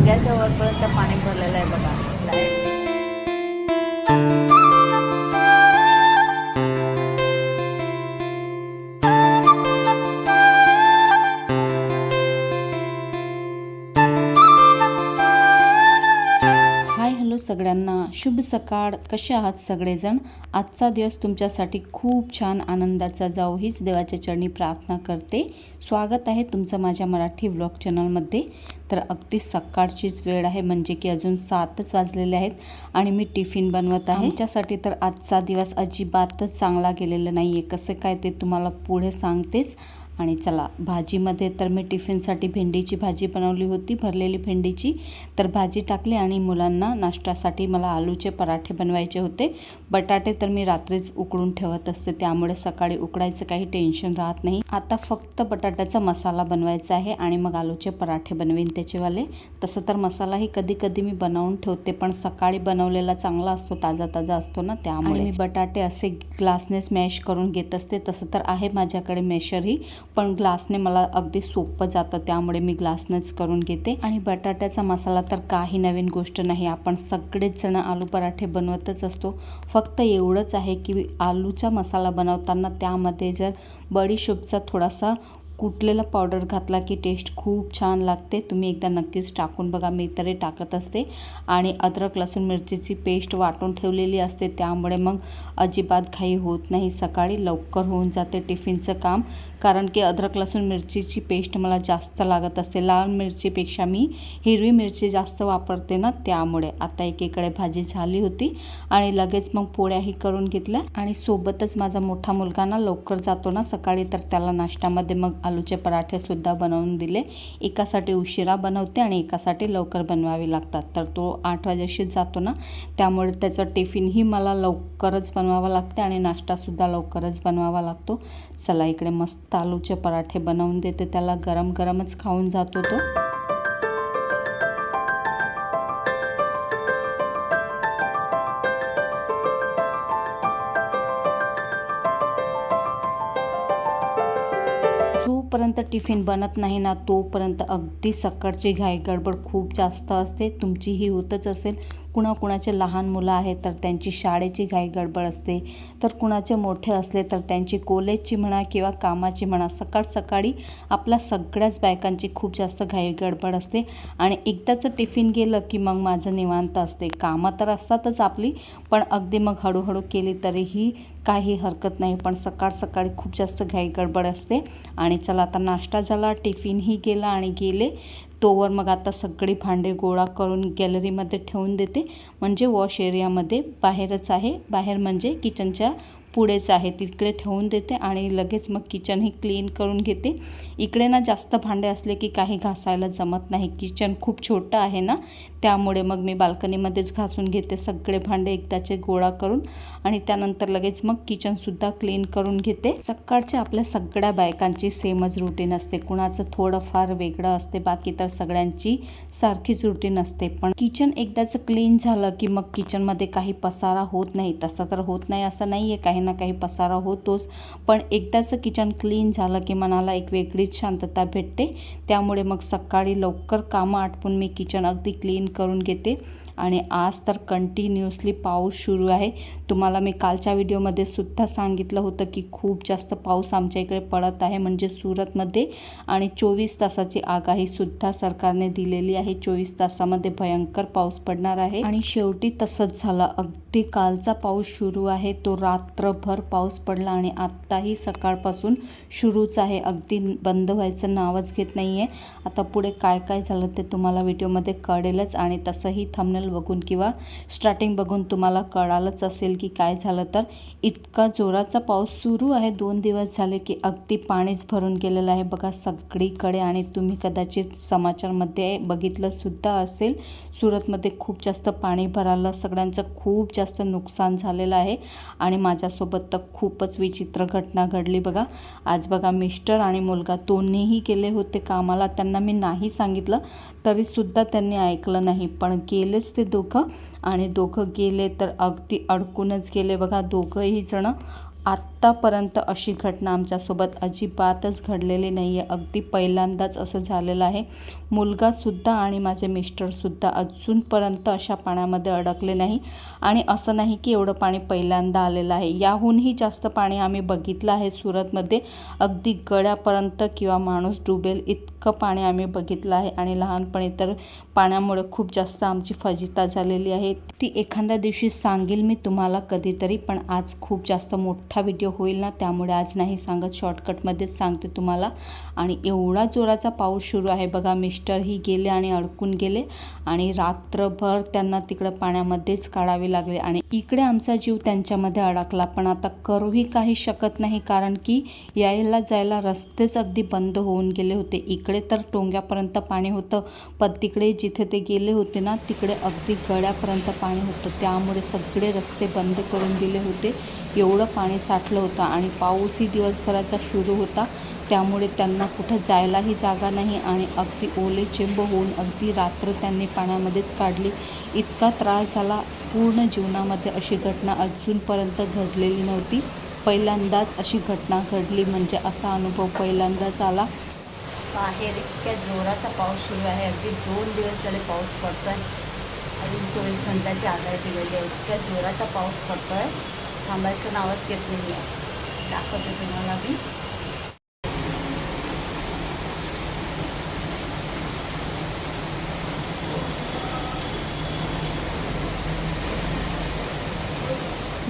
गुडघ्याच्या वरपर्यंत पाणी भरलेलं आहे बघा. सगळ्यांना शुभ सकाळ. कसे आहात सगळेजण? आजचा दिवस तुमच्यासाठी खूप छान आनंदाचा जाओ हीच देवाच्या चरणी प्रार्थना करते. स्वागत आहे तुमचं माझ्या मराठी व्लॉग चॅनलमध्ये. तर अगदी सकाळचीच वेळ आहे, म्हणजे की अजून 7च वाजलेले आहेत आणि मी टिफिन बनवत आहे. आमच्यासाठी तर आजचा दिवस अजिबातच चांगला गेलेला नाही आहे. कसं काय ते तुम्हाला पुढे सांगतेच. आणि चला, भाजीमध्ये तर मी टिफिनसाठी भेंडीची भाजी बनवली होती, भरलेली भेंडीची. तर भाजी टाकली आणि मुलांना नाश्त्यासाठी मला आलूचे पराठे बनवायचे होते. बटाटे तर मी रात्रीच उकडून ठेवत असते, त्यामुळे सकाळी उकडायचं काही टेन्शन राहत नाही. आता फक्त बटाट्याचा मसाला बनवायचा आहे आणि मग आलूचे पराठे बनवेन त्याचेवाले. तसं तर मसालाही कधी कधी मी बनवून ठेवते, पण सकाळी बनवलेला चांगला असतो, ताजा ताजा असतो ना, त्यामुळे मी बटाटे असे ग्लासने स्मॅश करून घेत असते. तसं तर आहे माझ्याकडे मेशरही, पण ग्लासने मला अगदी सोपं जातं, त्यामुळे मी ग्लासनेच करून घेते. आणि बटाट्याचा मसाला तर काही नवीन गोष्ट नाही, आपण सगळेच जण आलू पराठे बनवतच असतो. फक्त एवढंच आहे की आलूचा मसाला बनवताना त्यामध्ये जर बडीशेपचा थोडासा कुटलेला पावडर घातला की टेस्ट खूप छान लागते. तुम्ही एकदा नक्कीच टाकून बघा, मी तरी टाकत असते. आणि अद्रक लसूण मिरचीची पेस्ट वाटून ठेवलेली असते, त्यामुळे मग अजिबात घाई होत नाही. सकाळी लवकर होऊन जाते टिफिनचं काम, कारण की अद्रक लसूण मिरचीची पेस्ट मला जास्त लागत असते. लाल मिरचीपेक्षा मी हिरवी मिरची जास्त वापरते ना, त्यामुळे. आता एकीकडे भाजी झाली होती आणि लगेच मग पोळ्याही करून घेतल्या. आणि सोबतच माझा मोठा मुलगा ना लवकर जातो ना सकाळी, तर त्याला नाश्त्यामध्ये मग आलूचे पराठेसुद्धा बनवून दिले. एकासाठी उशिरा बनवते आणि एकासाठी लवकर बनवावे लागतात. तर तो 8 वाजेशीच जातो ना, त्यामुळे त्याचं टिफिनही मला लवकरच बनवावं लागते आणि नाश्तासुद्धा लवकरच बनवावा लागतो. चला, इकडे मस्त आलूचे पराठे बनवून देते त्याला. गरम गरमच खाऊन जातो तो. जोपर्यंत टिफिन बनत नाही ना, तोपर्यंत अगदी सकाळची घाई गडबड खूप जास्त असते. तुमचीही होतच असेल. कुणाकुणाचे लहान मुलं आहेत तर त्यांची शाळेची घाई गडबड असते, तर कुणाचे मोठे असले तर त्यांची कॉलेजची म्हणा किंवा कामाची म्हणा. सकाळी आपल्या सगळ्याच बायकांची खूप जास्त घाई गडबड असते. आणि एकदाचं टिफिन गेलं की मग माझं निवांत असते. कामं तर असतातच आपली, पण अगदी मग हळूहळू केली तरीही काही हरकत नाही. पण सकाळी खूप जास्त घाई गडबड असते. आणि चला, आता नाश्ता झाला, टिफिनही गेला आणि गेले तोवर मग आता सगळी भांडे गोळा करून गॅलरीमध्ये ठेवून देते, म्हणजे वॉश एरियामध्ये. बाहेरच आहे, बाहेर म्हणजे किचनच्या पुढेच आहे, तिकडे ठेवून देते आणि लगेच मग किचनही क्लीन करून घेते. इकडे ना जास्त भांडे असले की काही घासायला जमत नाही. किचन खूप छोटं आहे ना, त्यामुळे मग मी बाल्कनीमध्येच घासून घेते सगळे भांडे एकदाचे गोळा करून. आणि त्यानंतर लगेच मग किचनसुद्धा क्लीन करून घेते. सकाळच्या आपल्या सगळ्या बायकांची सेमच रुटीन असते, कुणाचं थोडंफार वेगळं असते, बाकी तर सगळ्यांची सारखीच रुटीन असते. पण किचन एकदाचं क्लीन झालं की मग किचनमध्ये काही पसारा होत नाही. तसं तर होत नाही असं नाही आहे, काही ना काही पसारा होतोच, पण एकदाचं किचन क्लीन झालं की मनाला एक वेगळीच शांतता भेटते. त्यामुळे मग सकाळी लवकर कामं आटपून मी किचन अगदी क्लीन करून घेते. आणि आज तर कंटिन्युअसली पाऊस सुरू आहे. तुम्हाला मी कालच्या व्हिडिओमध्ये सुद्धा सांगितलं होतं की खूप जास्त पाऊस आमच्या इकडे पडत आहे, म्हणजे सुरतमध्ये. आणि 24 तासाची आगाहीसुद्धा सरकारने दिलेली आहे. 24 तासामध्ये भयंकर पाऊस पडणार आहे. आणि शेवटी तसंच झालं. अगदी कालचा पाऊस सुरू आहे, तो रात्रभर पाऊस पडला आणि आत्ताही सकाळपासून सुरूच आहे. अगदी बंद व्हायचं नावच घेत नाही आहे. आता पुढे काय काय झालं ते तुम्हाला व्हिडिओमध्ये कळेलच. आणि तसंही थंबनेल बघून किंवा स्टार्टिंग बघून तुम्हाला कळालंच असेल की काय झालं. तर इतका जोराचा पाऊस सुरू आहे 2 दिवस झाले की अगदी पाणीच भरून गेलेलं आहे बघा सगळीकडे. आणि तुम्ही कदाचित समाचारमध्ये बघितलं सुद्धा असेल, सुरतमध्ये खूप जास्त पाणी भरालं, सगळ्यांचं खूप जास्त नुकसान झालेलं आहे. आणि माझ्यासोबत तर खूपच विचित्र घटना घडली बघा. आज बघा, मिस्टर आणि मुलगा दोन्हीही गेले होते कामाला. त्यांना मी नाही सांगितलं तरीसुद्धा त्यांनी ऐकलं नाही, पण गेलेच ते दोघं. आणि दोघं गेले तर अगदी अडकूनच गेले बघा दोघंही जण. आत्तापर्यंत अशी घटना आमच्यासोबत अजिबातच घडलेली नाही आहे. अगदी पहिल्यांदाच असं झालेलं आहे. मुलगासुद्धा आणि माझे मिस्टरसुद्धा अजूनपर्यंत अशा पाण्यामध्ये अडकले नाही. आणि असं नाही की एवढं पाणी पहिल्यांदा आलेलं आहे. याहूनही जास्त पाणी आम्ही बघितलं आहे सुरतमध्ये. अगदी गळ्यापर्यंत किंवा माणूस डुबेल इतकं पाणी आम्ही बघितलं आहे. आणि लहानपणी तर पाण्यामुळे खूप जास्त आमची फजिती झालेली आहे. ती एखाद्या दिवशी सांगेल मी तुम्हाला कधीतरी, पण आज खूप जास्त मोठा व्हिडिओ होईल ना, त्यामुळे आज नाही सांगत, शॉर्टकटमध्येच सांगते तुम्हाला. आणि एवढा जोराचा पाऊस सुरू आहे बघा. मिस्टरही गेले आणि अडकून गेले आणि रात्रभर त्यांना तिकडं पाण्यामध्येच काढावे लागले. आणि इकडे आमचा जीव त्यांच्यामध्ये अडकला. पण आता करूही काही शकत नाही, कारण की यायला जायला रस्तेच अगदी बंद होऊन गेले होते. इकडे तर टोंग्यापर्यंत पाणी होतं, पण तिकडे जिथे ते गेले होते ना, तिकडे अगदी गळ्यापर्यंत पाणी होतं. त्यामुळे सगळे रस्ते बंद करून दिले होते. एवढं पाणी साठलं होतं आणि पाऊसही दिवसभराचा सुरू होता. त्यामुळे त्यांना कुठं जायलाही जागा नाही आणि अगदी ओले चिंब होऊन अगदी रात्र त्यांनी पाण्यामध्येच काढली. इतका त्रास झाला. पूर्ण जीवनामध्ये अशी घटना अजूनपर्यंत घडलेली नव्हती. पहिल्यांदाच अशी घटना घडली, म्हणजे असा अनुभव पहिल्यांदाच आला. बाहेर इतक्या जोराचा पाऊस सुरू आहे. अगदी 2 दिवस झाले पाऊस पडतो आहे. अजून 24 घंट्याची आगाही दिलेली आहे. इतक्या जोराचा पाऊस पडतो आहे, थांबायचं नावच घेत नाही आहे. दाखवते तुम्हाला मी.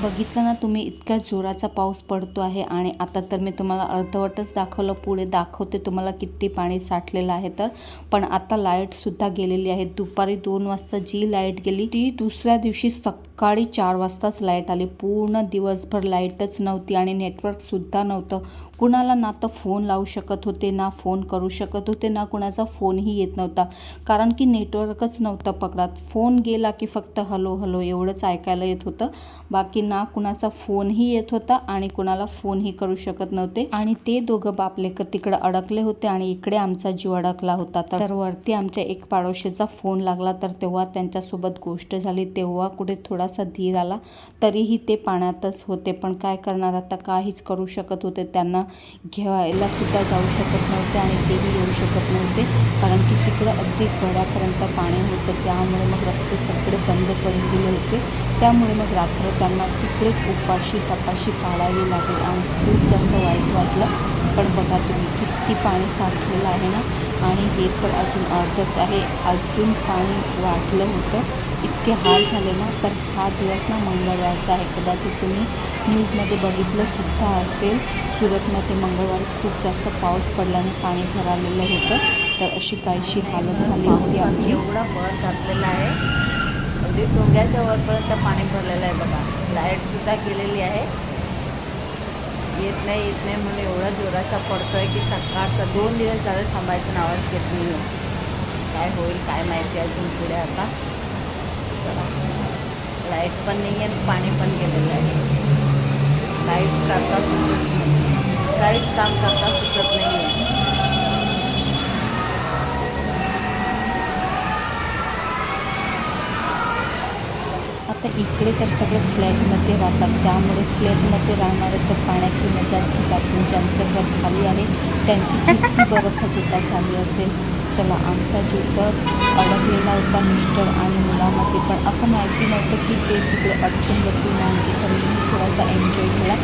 बघितलं ना तुम्ही, इतक्या जोराचा पाऊस पडतो आहे. आणि आता तर मी तुम्हाला अर्धवटच दाखवलं, पुढे दाखवते तुम्हाला किती पाणी साठलेलं आहे तर. पण आता लाईटसुद्धा गेलेली आहे. दुपारी 2 वाजता जी लाईट गेली ती दुसऱ्या दिवशी सकाळी 4 वाजताच लाईट आली. पूर्ण दिवसभर लाईटच नव्हती आणि नेटवर्कसुद्धा नव्हतं. कुणाला ना तर फोन लावू शकत होते, ना फोन करू शकत होते, ना कुणाचा फोनही येत नव्हता, कारण की नेटवर्कच नव्हतं पकडत. फोन गेला की फक्त हॅलो हॅलो एवढंच ऐकायला येत होतं. बाकी ना कुणाचा फोनही येत होता आणि कुणाला फोनही करू शकत नव्हते. आणि ते दोघं बापलेक तिकडे अडकले होते आणि इकडे आमचा जीव अडकला होता. तर वरती आमच्या एक पाडोशीचा फोन लागला, तर तेव्हा त्यांच्यासोबत गोष्ट झाली. तेव्हा कुठे थोडासा धीर आला. तरीही ते पाण्यातच होते. पण काय करणार, आता काहीच करू शकत होते. त्यांना घ्यायला सुद्धा जाऊ शकत नव्हते आणि तेही येऊ शकत नव्हते, कारण की तिकडं अगदी गळ्यापर्यंत पाणी होतं. त्यामुळे मग रस्ते सगळे बंद करून दिले होते. त्यामुळे मग रात्र त्यांना तिकडेच उपाशी तपाशी काढावी लागली आणि खूप जास्त वाईट वाटलं. पण बघा तुम्ही किती पाणी साठलेलं आहे ना. आणि हे तर अजून अर्धच आहे, अजून पाणी वाढलं होतं. इतके हाल झाले ना. तर हा दिवस ना मंगळवारचा आहे. कदाचित तुम्ही न्यूजमध्ये बघितलंसुद्धा असेल. सुरतमध्ये मंगळवारी खूप जास्त पाऊस पडल्याने पाणी भरालेलं होतं. तर अशी काहीशी हालत झाली होती आमची. एवढा वर घातलेला आहे, अगदी टोंग्याच्या वरपर्यंत पाणी भरलेलं आहे बघा. लाईटसुद्धा गेलेली आहे. येत नाही म्हणून एवढा जोराचा पडतो आहे की सकाळचा 2 दिवस झाले, थांबायचं नावच घेत नाही आहे. काय होईल काय माहिती अजून पुढे. आता चला, लाईट पण नाही आहे, पाणी पण गेलेलं आहे. काहीच करता सुचत नाही, काहीच काम करता सुचत नाही आहे. आता इकडे तर सगळे फ्लॅटमध्ये राहतात. त्यामुळे फ्लॅटमध्ये राहणारे तर पाण्याची मजाच घेतात. ज्यांचं घर खाली आहे त्यांची किती बरं फजिता झाली असेल. चला, आमचा जीव तर अडकलेला होता मिस्टर आणि मुलामध्ये. पण असं माहिती नव्हतं की ते तिकडे अडकून बसले नाही. तर मी थोडासा एन्जॉय केला.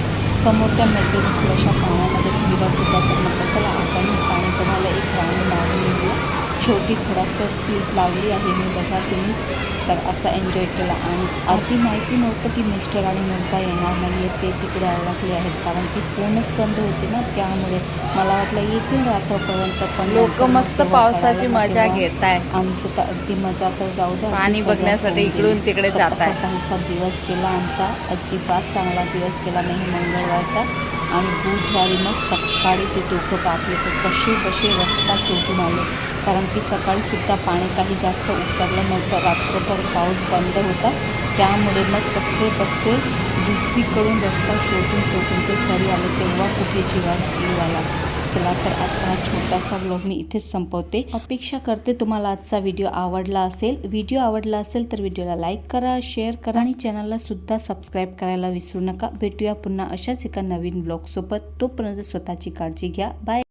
समोरच्या मैत्रिणी थोड्याशा पाण्यामध्ये फिरत होत्या. तर म्हटलं चला आता मी पाणी बघायला एक राऊंड मारून येऊया. शेवटी थोडासा क्लिप लावली आहे मी, बघा तुम्ही. तर असा एन्जॉय केला. आणि आधी माहिती नव्हतं की मिस्टर आणि मुलगा येणार नाही आहे, ते तिकडे अडकले आहेत, कारण की फोनच बंद होते ना. त्यामुळे मला वाटलं येतील रात्रपर्यंत. पण लोक मस्त पावसाची मजा घेत आहे. आमचं तर अगदी मजा तर जाऊ द्या, पाणी बघण्यासाठी इकडून तिकडे जात आहे. काहीसा दिवस गेला आमचा. अजिबात चांगला दिवस गेला नाही मंगळवारचा. आणि बुधवारी मग सकाळी ते दोघं बापले तर कसे रस्ता शोधून आले, कारण की सकाळीसुद्धा पाणी काही जास्त उतरलं नव्हतं. रात्रभर पाऊस बंद होता. त्यामुळे मग कसे दुसरीकडून रस्ता शोधून ते घरी आले. तेव्हा कुठे जीवात जीव आला. चला तर आजचा हा छोटासा व्लॉग मी इथेच संपवते. अपेक्षा करते तुम्हाला आजचा व्हिडिओ आवडला असेल. व्हिडिओ आवडला असेल तर व्हिडिओला लाईक करा, शेअर करा आणि चॅनलला सुद्धा सबस्क्राईब करायला विसरू नका. भेटूया पुन्हा अशाच एका नवीन व्लॉग सोबत. तोपर्यंत स्वतःची काळजी घ्या. बाय.